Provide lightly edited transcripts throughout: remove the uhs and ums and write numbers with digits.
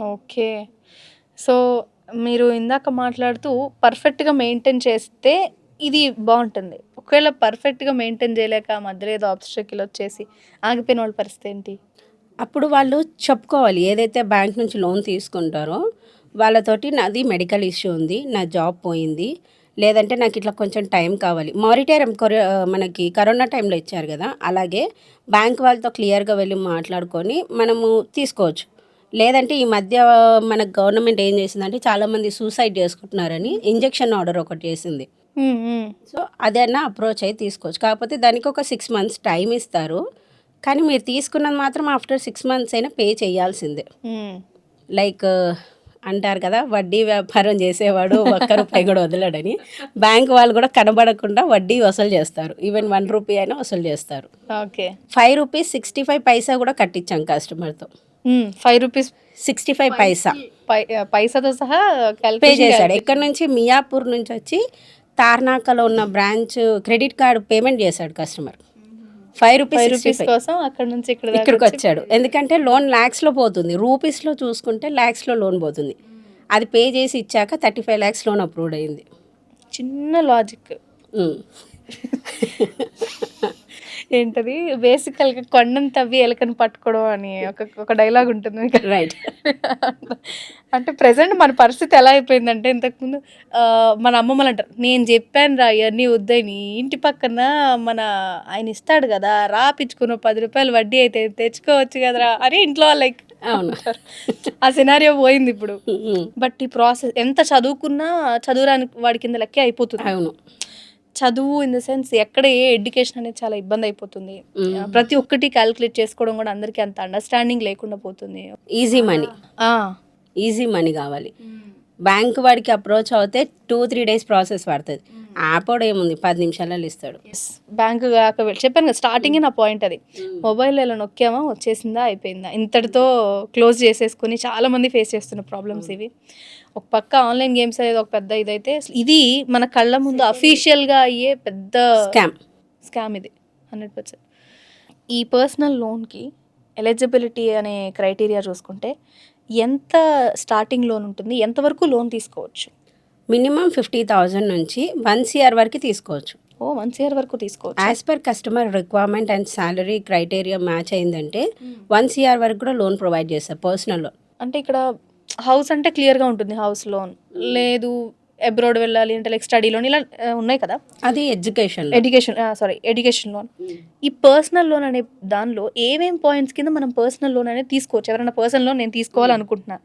Okay. So, మీరు ఇందాక మాట్లాడుతూ పర్ఫెక్ట్‌గా మెయింటైన్ చేస్తే ఇది బావుంటుంది. ఒకవేళ పర్ఫెక్ట్‌గా మెయింటైన్ చేయలేక మధ్యలో ఏదో ఆబ్‌స్ట్రకిల్ వచ్చేసి ఆగిపోయిన వాళ్ళ పరిస్థితి ఏంటి? అప్పుడు వాళ్ళు చెప్పుకోవాలి. ఏదైతే బ్యాంక్ నుంచి లోన్ తీసుకుంటారో వాళ్ళతోటి నాది మెడికల్ ఇష్యూ ఉంది. నా జాబ్ పోయింది. లేదంటే నాకిట్లా కొంచెం టైం కావాలి. మారిటేరియం మనకి కరోనా టైంలో ఇచ్చారు గదా! అలాగే బ్యాంక్ వాళ్ళతో క్లియర్‌గా వెళ్లి మాట్లాడుకొని మనము తీసుకోవచ్చు. లేదంటే ఈ మధ్య మన గవర్నమెంట్ ఏం చేసిందంటే చాలామంది సూసైడ్ చేసుకుంటున్నారని ఇంజెక్షన్ ఆర్డర్ ఒకటి చేసింది. హ్మ్. హ్మ్. సో, అదన్నా అప్రోచ్ అయ్యి తీసుకోవచ్చు. కాకపోతే దానికి ఒక 6 మంత్స్ టైం ఇస్తారు. కానీ మీరు తీసుకున్నది మాత్రం ఆఫ్టర్ 6 మంత్స్ అయినా పే చేయాల్సిందే. హ్మ్. లైక్ అంటారు కదా! వడ్డీ వ్యాపారం చేసేవాడు ఒక్క రూపాయి కూడా వదలడని. బ్యాంక్ వాళ్ళు కూడా కనబడకుండా వడ్డీ వసూలు చేస్తారు. ఈవెన్ రూ. 1 అయినా వసూలు చేస్తారు. ఓకే. రూ. 5.65 కూడా కట్టించాం కస్టమర్‌తో. హ్మ్. రూ. 65 పైసా పైసాతో సహా పే కాలిక్యులేషన్ చేశాడు. కాలిక్యులేషన్. ఎక్కడి నుంచి మియాపూర్ నుంచి వచ్చి తార్నాకలో ఉన్న బ్రాంచ్ క్రెడిట్ కార్డ్ పేమెంట్ చేశాడు కస్టమర్. రూ. 5 5.65 కోసం అక్కడి నుంచి ఇక్కడి దాకా ఇక్కడికి వచ్చి వచ్చాడు. ఎందుకంటే లోన్ లాక్స్‌లో పోతుంది. రూపీస్‌లో చూసుకుంటే లాక్స్‌లో లోన్ పోతుంది. అది పే చేసి ఇచ్చాక 35 లాక్స్ లోన్ అప్రూవ్డ్ అయింది. చిన్న లాజిక్. హ్మ్. ఏంటది బేసికల్‌గా కొండను తవ్వి ఎలకని పట్టుకోవడం అని ఒక డైలాగ్ ఉంటుంది మీకు. రైట్. అంటే ప్రెజెంట్ మన పరిస్థితి ఎలా అయిపోయిందంటే ఇంతకుముందు మన అమ్మమ్మలు అంటారు, "నేను చెప్పానురా ఇయన్నీ వద్దని, ఇంటి పక్కన మన ఆయన ఇస్తాడు కదా! రాపిచ్చుకుని రూ. 10 వడ్డీ అయితే తెచ్చుకోవచ్చు కదరా" అని ఇంట్లో లైక్ అవును. అంటారు. ఆ సినారియో పోయింది ఇప్పుడు. హ్మ్. బట్ ఈ ప్రాసెస్ ఎంత చదువుకున్నా చదువురాని వాడి కింద లెక్కే అయిపోతుంది. అవును. చదువు ఇన్ ద సెన్స్ ఎక్కడ ఏ ఎడ్యుకేషన్ అనేది చాలా ఇబ్బంది అయిపోతుంది. హ్మ్. ప్రతి ఒక్కటి క్యాలిక్యులేట్ చేసుకోవడం కూడా అందరికీ అంత అండర్‌స్టాండింగ్ లేకుండా పోతుంది. Easy money. ఆ! ఈజీ మనీ కావాలి. బ్యాంక్ వాడికి అప్రోచ్ అవుతే 2-3 డేస్ ప్రాసెస్ పడతది. యాపోడు ఏముంది 10 నిమిషాలలో ఇస్తాడు. యెస్. బ్యాంక్ గాక చెప్పాను కదా! స్టార్టింగే నా పాయింట్ అది. మొబైల్‌లో ఇలా నొక్కామా వచ్చేసిందా అయిపోయిందా. ఇంతటితో క్లోజ్ చేసేసుకొని చాలామంది ఫేస్ చేస్తున్న ప్రాబ్లమ్స్ ఇవి. ఒక పక్క ఆన్‌లైన్ గేమ్స్ అనేది ఒక పెద్ద ఇదైతే ఇది మన కళ్ళ ముందు అఫీషియల్‌గా అయ్యే పెద్ద స్కామ్. స్కామ్ ఇది 100%. ఈ పర్సనల్ లోన్‌కి ఎలిజిబిలిటీ అనే క్రైటీరియా చూసుకుంటే ఎంత స్టార్టింగ్ లోన్ ఉంటుంది? ఎంతవరకు లోన్ తీసుకోవచ్చు? మినిమమ్ 50,000 నుంచి 1 సీఆర్ వరకు తీసుకోవచ్చు. ఓహ్! 1 ఇయర్ వరకు తీసుకోవచ్చా? As per customer requirement and salary criteria match అయిందంటే 1 సీఆర్ వరకు కూడా లోన్ ప్రొవైడ్ చేస్తారు పర్సనల్ లోన్. అంటే ఇక్కడ హౌస్ అంటే క్లియర్‌గా ఉంటుంది హౌస్ లోన్. లేదు అబ్రాడ్ వెళ్ళాలి అంటే లైక్ స్టడీ లోన్ ఇలా ఉన్నాయి కదా! అది ఎడ్యుకేషన్. Education loan. ఈ పర్సనల్ లోన్ అనే దానిలో ఏమేం పాయింట్స్ కింద మనం పర్సనల్ లోన్ అనేది తీసుకోవచ్చు? ఎవరైనా పర్సనల్ లోన్ నేను తీసుకోవాలనుకుంటున్నా.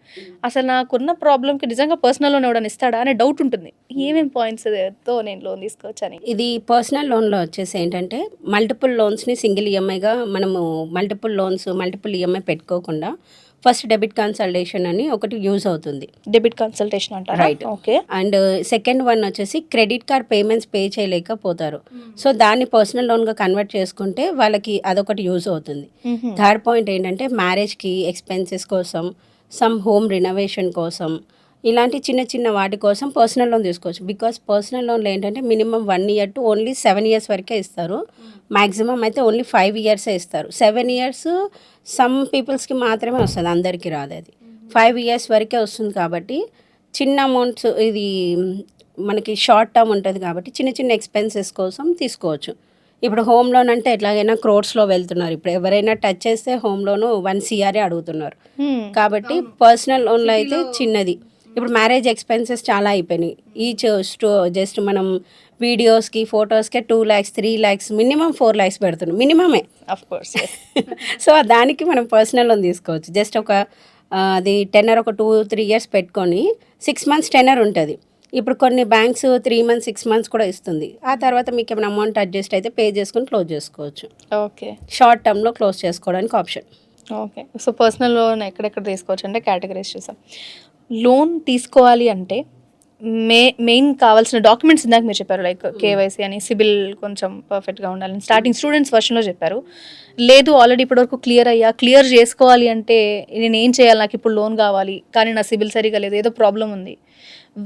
అసలు నాకున్న ప్రాబ్లమ్‌కి నిజంగా పర్సనల్ లోన్ ఎవడైనా ఇస్తాడా అనే డౌట్ ఉంటుంది. ఏమేం పాయింట్స్‌తో నేను లోన్ తీసుకోవచ్చని? ఇది పర్సనల్ లోన్‌లో వచ్చేసి ఏంటంటే మల్టిపుల్ లోన్స్‌ని సింగిల్ ఈఎంఐగా మనము మల్టిపుల్ ఈఎంఐ పెట్టుకోకుండా ఫస్ట్ డెబిట్ కన్సల్టేషన్ అని ఒకటి యూజ్ అవుతుంది. డెబిట్ కన్సల్టేషన్ అంటారా? Right. Okay. And second one వచ్చేసి క్రెడిట్ కార్డ్ పేమెంట్స్ పే చేయలేకపోతారు. సో దాన్ని పర్సనల్ లోన్గా కన్వర్ట్ చేసుకుంటే వాళ్ళకి అదొకటి యూజ్ అవుతుంది. హుహు. థర్డ్ పాయింట్ ఏంటంటే మ్యారేజ్కి ఎక్స్పెన్సెస్ కోసం, సమ్ హోమ్ రినోవేషన్ కోసం, ఇలాంటి చిన్న చిన్న వాటి కోసం పర్సనల్ లోన్ తీసుకోవచ్చు. బికాస్ పర్సనల్ లోన్లో ఏంటంటే minimum 1 year to only 7 years వరకే ఇస్తారు. మ్యాక్సిమం అయితే ఓన్లీ 5 ఇయర్సే ఇస్తారు. 7 ఇయర్స్ సమ్ పీపుల్స్కి మాత్రమే వస్తుంది, అందరికీ రాదు అది. 5 ఇయర్స్ వరకే వస్తుంది కాబట్టి చిన్న అమౌంట్స్ ఇది మనకి షార్ట్ టర్మ్ ఉంటుంది కాబట్టి చిన్న చిన్న ఎక్స్పెన్సెస్ కోసం తీసుకోవచ్చు. ఇప్పుడు హోమ్ లోన్ అంటే ఎట్లాగైనా క్రోర్స్లో వెళ్తున్నారు. ఇప్పుడు ఎవరైనా టచ్ చేస్తే హోమ్ లోను 1 సీఆరే అడుగుతున్నారు. హ్మ్. కాబట్టి పర్సనల్ లోన్లో అయితే చిన్నది. ఇప్పుడు మ్యారేజ్ ఎక్స్పెన్సెస్ చాలా అయిపోయినాయి. ఈచ్ జస్ట్ మనం వీడియోస్కి ఫొటోస్కే 2 lakhs 3 lakhs మినిమం 4 lakhs పెడుతున్నాం మినిమమే. Of course. యెస్. సో దానికి మనం పర్సనల్ లోన్ తీసుకోవచ్చు. జస్ట్ ఒక అది టెన్నర్ ఒక 2-3 ఇయర్స్ పెట్టుకొని 6 months టెన్నర్ ఉంటుంది. ఇప్పుడు కొన్ని బ్యాంక్స్ 3 months 6 months కూడా ఇస్తుంది. ఆ తర్వాత మీకు ఏమైనా అమౌంట్ అడ్జస్ట్ అయితే పే చేసుకొని క్లోజ్ చేసుకోవచ్చు. ఓకే. షార్ట్ టర్మ్లో క్లోజ్ చేసుకోవడానికి option. Okay. So, personal loan ఎక్కడెక్కడ తీసుకోవచ్చు అంటే కేటగరీస్ చూసాం. లోన్ తీసుకోవాలి అంటే మెయిన్ కావాల్సిన డాక్యుమెంట్స్ ఇందాక మీరు చెప్పారు. లైక్ కేవైసీ అని, సిబిల్ కొంచెం పర్ఫెక్ట్‌గా ఉండాలని స్టార్టింగ్ స్టూడెంట్స్ వర్షన్‌లో చెప్పారు. లేదు ఆల్రెడీ ఇప్పటివరకు క్లియర్ చేసుకోవాలి అంటే నేనేం చేయాలి? నాకిప్పుడు లోన్ కావాలి. కానీ నా సిబిల్ సరిగ్గా లేదు. ఏదో ప్రాబ్లమ్ ఉంది.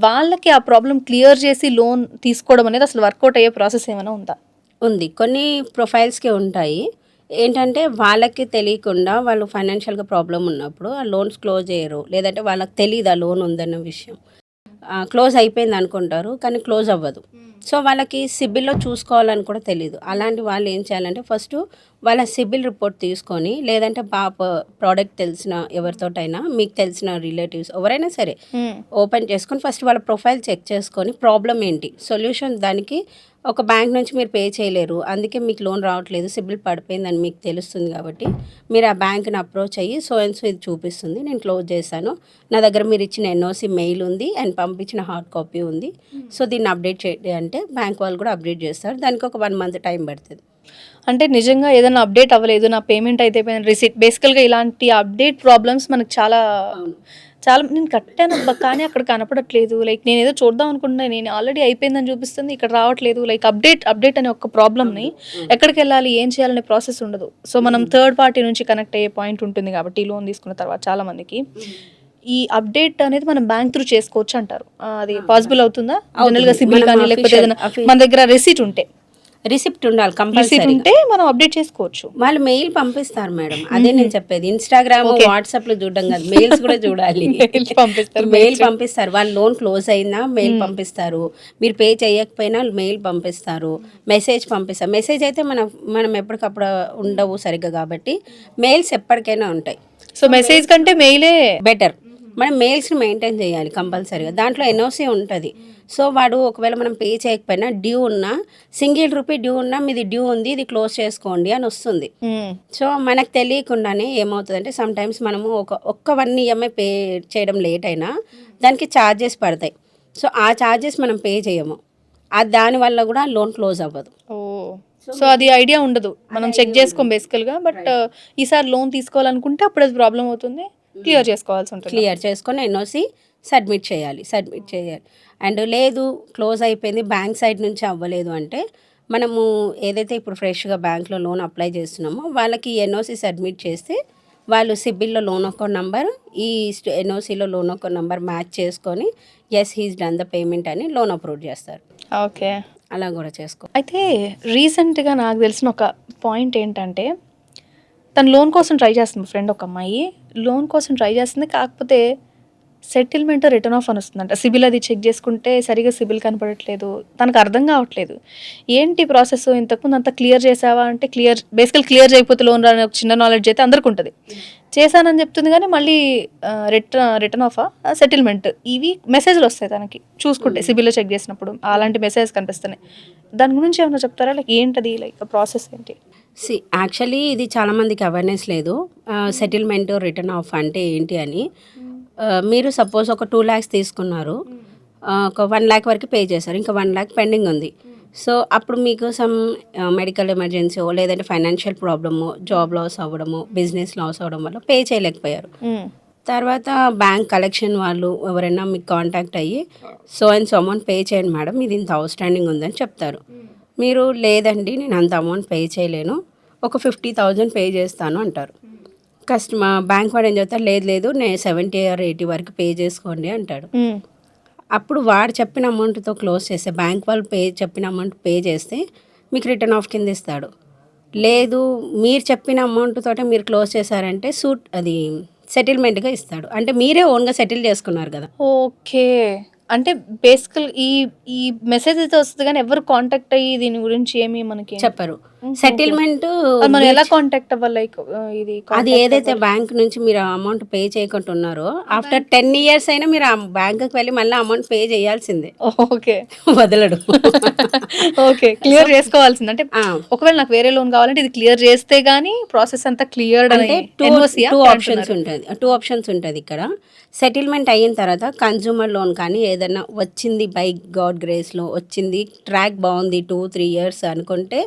వాళ్ళకి ఆ ప్రాబ్లమ్ క్లియర్ చేసి లోన్ తీసుకోవడం అనేది అసలు వర్కౌట్ అయ్యే ప్రాసెస్ ఏమైనా ఉందా? ఉంది. కొన్ని ప్రొఫైల్స్‌కే ఉంటాయి. ఏంటంటే వాళ్ళకి తెలియకుండా వాళ్ళు ఫైనాన్షియల్‌గా ప్రాబ్లమ్ ఉన్నప్పుడు ఆ లోన్స్ క్లోజ్ చేయరు. లేదంటే వాళ్ళకి తెలీదు ఆ లోన్ ఉందన్న విషయం. క్లోజ్ అయిపోయింది అనుకుంటారు. కానీ క్లోజ్ అవ్వదు. సో, వాళ్ళకి సిబిల్‌లో చూసుకోవాలని కూడా తెలీదు. అలాంటి వాళ్ళు ఏం చేయాలంటే ఫస్టు వాళ్ళ సిబిల్ రిపోర్ట్ తీసుకొని లేదంటే ప్రోడక్ట్ తెలిసిన ఎవరితోటైనా మీకు తెలిసిన రిలేటివ్స్ ఎవరైనా సరే ఓపెన్ చేసుకొని ఫస్ట్ వాళ్ళ ప్రొఫైల్ చెక్ చేసుకొని ప్రాబ్లమ్ ఏంటి? సొల్యూషన్ దానికి ఒక బ్యాంక్ నుంచి మీరు పే చేయలేరు. అందుకే మీకు లోన్ రావట్లేదు. సిబిల్ పడిపోయిందని మీకు తెలుస్తుంది కాబట్టి మీరు ఆ బ్యాంక్‌ని అప్రోచ్ అయ్యి సో అండ్ సో ఇది చూపిస్తుంది. నేను క్లోజ్ చేశాను. నా దగ్గర మీరు ఇచ్చిన ఎన్ఓసి మెయిల్ ఉంది అండ్ పంపించిన హార్డ్ కాపీ ఉంది. సో దీన్ని అప్డేట్ చేయండి అంటే బ్యాంక్ వాళ్ళు కూడా అప్డేట్ చేస్తారు. దానికి ఒక 1 మంత్ టైం పడుతుంది. అంటే నిజంగా ఏదైనా అప్డేట్ అవ్వలేదు, నా పేమెంట్ అయితే అయిపోయింది, రిసీట్ బేసికల్‌గా ఇలాంటి అప్డేట్ ప్రాబ్లమ్స్ మనకు చాలా చాలా నేను కట్టానబ్బా! కానీ అక్కడ కనపడట్లేదు. లైక్ నేనేదో చూద్దాం అనుకుంటున్నా. నేను ఆల్రెడీ అయిపోయిందని చూపిస్తుంది. ఇక్కడ రావట్లేదు. లైక్ అప్డేట్ అనే ఒక ప్రాబ్లమ్‌ని ఎక్కడికెళ్ళాలి, ఏం చేయాలనే ప్రాసెస్ ఉండదు. సో, మనం థర్డ్ పార్టీ నుంచి కనెక్ట్ అయ్యే పాయింట్ ఉంటుంది కాబట్టి లోన్ తీసుకున్న తర్వాత చాలా మందికి. ఈ అప్డేట్ అనేది మనం బ్యాంక్ త్రూ చేసుకోవచ్చు అంటారు. అది పాసిబుల్ అవుతుందా? జనరల్‌గా సిబిల్ కానీ లేకపోతే ఏదైనా మన దగ్గర రిసీట్ ఉంటే రిసిప్ట్ ఉండాలి రిసీట్ కంపల్సరీ. ఉంటే మనం అప్డేట్ చేసుకోవచ్చు. వాళ్ళు మెయిల్ పంపిస్తారు మేడం. అదే నేను చెప్పేది. ఇన్‌స్టాగ్రామ్, వాట్సాప్‌లో చూడడం కాదు. మెయిల్స్ కూడా చూడాలి. పంపిస్తారు. మెయిల్ పంపిస్తారు. వాళ్ళ లోన్ క్లోజ్ అయినా మెయిల్ పంపిస్తారు. మీరు పే చేయకపోయినా మెయిల్ పంపిస్తారు. మెసేజ్ పంపిస్తారు. మెసేజ్ అయితే మనం ఎప్పటికప్పుడు ఉండవు సరిగ్గా కాబట్టి మెయిల్స్ ఎప్పటికైనా ఉంటాయి. సో, మెసేజ్ కంటే మెయిలే బెటర్. మనం మెయిల్స్‌ని మెయింటైన్ చేయాలి కంపల్సరీగా. దాంట్లో ఎన్ఓసి ఉంటది. సో, వాడు ఒకవేళ మనం పే చేయకపోయినా డ్యూ ఉన్నా సింగిల్ రూపీ డ్యూ ఉన్నా మీది డ్యూ ఉంది ఇది క్లోజ్ చేసుకోండి అని వస్తుంది. సో, మనకు తెలియకుండానే ఏమవుతుందంటే సమ్‌టైమ్స్ మనము ఒక్క 1 ఈఎంఐ పే చేయడం లేట్ అయినా దానికి ఛార్జెస్ పడతాయి. సో, ఆ ఛార్జెస్ మనం పే చేయము. దానివల్ల కూడా లోన్ క్లోజ్ అవ్వదు. ఓహ్! సో, అది ఐడియా ఉండదు. మనం చెక్ చేసుకోం బేసికల్‌గా. బట్ ఈసారి లోన్ తీసుకోవాలనుకుంటే అప్పుడు అది ప్రాబ్లమ్ అవుతుంది. క్లియర్ చేసుకోవాల్సి ఉంటుంది. క్లియర్ చేసుకొని ఎన్ఓసి సబ్మిట్ చేయాలి. అండ్ లేదు క్లోజ్ అయిపోయింది బ్యాంక్ సైడ్ నుంచి అవ్వలేదు అంటే మనము ఏదైతే ఇప్పుడు ఫ్రెష్‌గా బ్యాంక్‌లో లోన్ అప్లై చేస్తున్నామో వాళ్ళకి ఎన్ఓసి సబ్మిట్ చేస్తే వాళ్ళు సిబిల్‌లో లోన్ అకౌంట్ నంబర్ ఈ ఎన్ఓసిలో లోన్ అకౌంట్ నంబర్ మ్యాచ్ చేసుకొని yes he is done the payment అని లోన్ అప్రూవ్ చేస్తారు. ఓకే. అలా కూడా చేసుకో. అయితే రీసెంట్‌గా నాకు తెలిసిన ఒక పాయింట్ ఏంటంటే తను లోన్ కోసం ట్రై చేస్తుంది. ఫ్రెండ్ ఒక అమ్మాయి లోన్ కోసం ట్రై చేస్తుంది. కాకపోతే సెటిల్మెంట్ రిటర్న్ ఆఫ్ అని వస్తుందంట. సిబిల్ అది చెక్ చేసుకుంటే సరిగ్గా సిబిల్ కనపడట్లేదు. తనకు అర్థం కావట్లేదు. ఏంటి ప్రాసెస్, ఇంతకుముందు అంతా క్లియర్ చేసావా అంటే క్లియర్ చేయకపోతే లోన్ రాని ఒక చిన్న నాలెడ్జ్ అయితే అందరికి ఉంటుంది. చేశానని చెప్తుంది కానీ మళ్ళీ రిటర్న్ ఆఫ్ సెటిల్మెంట్ ఇవి మెసేజ్లు వస్తాయి తనకి చూసుకుంటే సిబిల్లో చెక్ చేసినప్పుడు అలాంటి మెసేజ్ కనిపిస్తున్నాయి. దాని గురించి ఏమైనా చెప్తారా? లైక్ ఏంటది, లైక్ ప్రాసెస్ ఏంటి? యాక్చువల్లీ ఇది చాలామందికి అవేర్నెస్ లేదు. సెటిల్మెంట్ రిటర్న్ ఆఫ్ అంటే ఏంటి అని. మీరు సపోజ్ ఒక 2 lakhs తీసుకున్నారు. ఒక 1 lakh వరకు పే చేశారు. ఇంకా 1 lakh పెండింగ్ ఉంది. సో, అప్పుడు మీకు సమ్ మెడికల్ ఎమర్జెన్సీ లేదంటే ఫైనాన్షియల్ ప్రాబ్లము, జాబ్ లాస్ అవ్వడము, బిజినెస్ లాస్ అవ్వడం వల్ల పే చేయలేకపోయారు. తర్వాత బ్యాంక్ కలెక్షన్ వాళ్ళు ఎవరైనా మీకు కాంటాక్ట్ అయ్యి so and so amount pay చేయండి మేడం ఇది ఇంత అవుట్ స్టాండింగ్ ఉందని చెప్తారు. మీరు లేదండి నేను అంత అమౌంట్ పే చేయలేను, ఒక 50,000 పే చేస్తాను అంటారు. బ్యాంక్ వాడు ఏం చెప్తారు, లేదు నేను 70 or 80 వరకు పే చేసుకోండి అంటాడు. అప్పుడు వాడు చెప్పిన అమౌంట్తో క్లోజ్ చేస్తే బ్యాంక్ వాళ్ళు చెప్పిన అమౌంట్ పే చేస్తే మీకు రిటర్న్ ఆఫ్ కింద ఇస్తాడు. లేదు మీరు చెప్పిన అమౌంట్ తోటే మీరు క్లోజ్ చేశారంటే అది సెటిల్మెంట్గా ఇస్తాడు. అంటే మీరే ఓన్గా సెటిల్ చేసుకున్నారు కదా. ఓకే. అంటే బేసికల్ ఈ మెసేజ్ అయితే వస్తుంది కానీ ఎవరు కాంటాక్ట్ అయ్యి దీని గురించి ఏమి మనకి చెప్పరు. సెటిల్మెంట్ మనం ఎలా కాంటాక్ట్ అవ్వాలి? లైక్ ఇది అది ఏదైతే బ్యాంక్ నుంచి మీరు అమౌంట్ పే చేయకుండా ఉన్నారో ఆఫ్టర్ 10 years అయినా మీరు ఆ బ్యాంకుకి వెళ్ళి మళ్ళీ అమౌంట్ పే చేయాల్సిందే. ఓకే. వదలడు. ఓకే, క్లియర్ చేసుకోవాల్సింది. అంటే ఒకవేళ నాకు వేరే లోన్ కావాలంటే ఇది క్లియర్ చేస్తే గానీ ప్రాసెస్ అంతా క్లియర్ అంటే టూ ఆప్షన్స్ ఉంటుంది ఇక్కడ. సెటిల్మెంట్ అయిన తర్వాత కన్జ్యూమర్ లోన్ కానీ ఏదైనా వచ్చింది బై గాడ్ గ్రేస్లో వచ్చింది, ట్రాక్ బాగుంది 2-3 years అనుకుంటే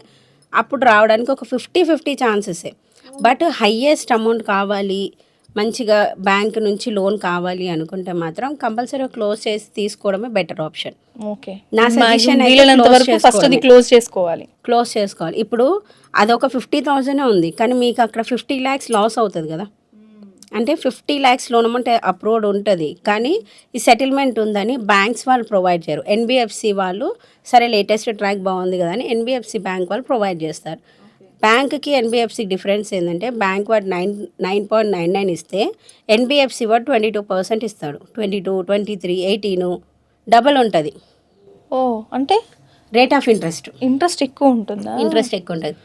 అప్పుడు రావడానికి ఒక 50-50 ఛాన్సెసే. బట్ హయ్యెస్ట్ అమౌంట్ కావాలి, మంచిగా బ్యాంక్ నుంచి లోన్ కావాలి అనుకుంటే మాత్రం కంపల్సరీ క్లోజ్ చేసి తీసుకోవడమే బెటర్ ఆప్షన్. ఓకే. నా సజెషన్ క్లోజ్ చేసుకోవాలి. ఇప్పుడు అదొక 50,000 ఉంది కానీ మీకు అక్కడ 50 lakhs లాస్ అవుతుంది కదా. అంటే 50 lakhs లోన్ అమౌంట్ అప్రూవ్డ్ ఉంటుంది కానీ ఈ సెటిల్మెంట్ ఉందని బ్యాంక్స్ వాళ్ళు ప్రొవైడ్ చేయరు. ఎన్బిఎఫ్సి వాళ్ళు సరే లేటెస్ట్ ట్రాక్ బాగుంది కదా అని ఎన్బిఎఫ్సి బ్యాంక్ వాళ్ళు ప్రొవైడ్ చేస్తారు. బ్యాంక్కి ఎన్బిఎఫ్సి డిఫరెన్స్ ఏంటంటే బ్యాంక్ వాడు 9.99 ఇస్తే ఎన్బిఎఫ్సి వాడు 22% ఇస్తాడు. 22, 23, 18 డబల్ ఉంటుంది ఓ అంటే రేట్ ఆఫ్ ఇంట్రెస్ట్. ఇంట్రెస్ట్ ఎక్కువ ఉంటుందా? ఇంట్రెస్ట్ ఎక్కువ ఉంటుంది.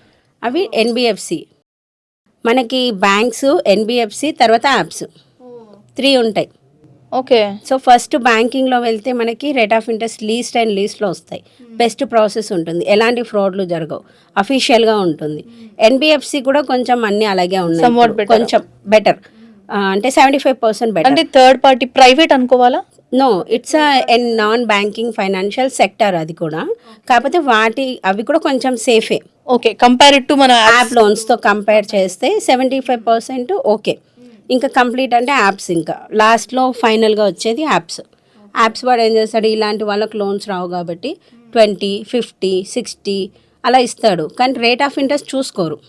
అవి ఎన్బిఎఫ్సి. మనకి బ్యాంక్స్, ఎన్బిఎఫ్సి, తర్వాత యాప్స్ 3 ఉంటాయి. ఓకే. సో ఫస్ట్ బ్యాంకింగ్లో వెళ్తే మనకి rate of interest least and లీస్ట్లో వస్తాయి. బెస్ట్ ప్రాసెస్ ఉంటుంది, ఎలాంటి ఫ్రాడ్లు జరగవు, అఫీషియల్గా ఉంటుంది. ఎన్బిఎఫ్సి కూడా కొంచెం అన్నీ అలాగే ఉన్నాయి, Somewhat better. కొంచెం బెటర్, అంటే 75% బెటర్. అంటే థర్డ్ పార్టీ ప్రైవేట్ అనుకోవాలా? No, it's non banking financial sector అది కూడా. కాకపోతే అవి కూడా కొంచెం సేఫే. ఓకే, కంపేర్డ్ టు మన యాప్ లోన్స్తో కంపేర్ చేస్తే 75% ఓకే. ఇంకా కంప్లీట్ అంటే యాప్స్, ఇంకా లాస్ట్లో ఫైనల్గా వచ్చేది యాప్స్ వాడు ఏం చేస్తాడు, ఇలాంటి వాళ్ళకి లోన్స్ రావు కాబట్టి 20, 50, 60 అలా ఇస్తాడు, కానీ రేట్ ఆఫ్ ఇంట్రెస్ట్ చూసుకోరు.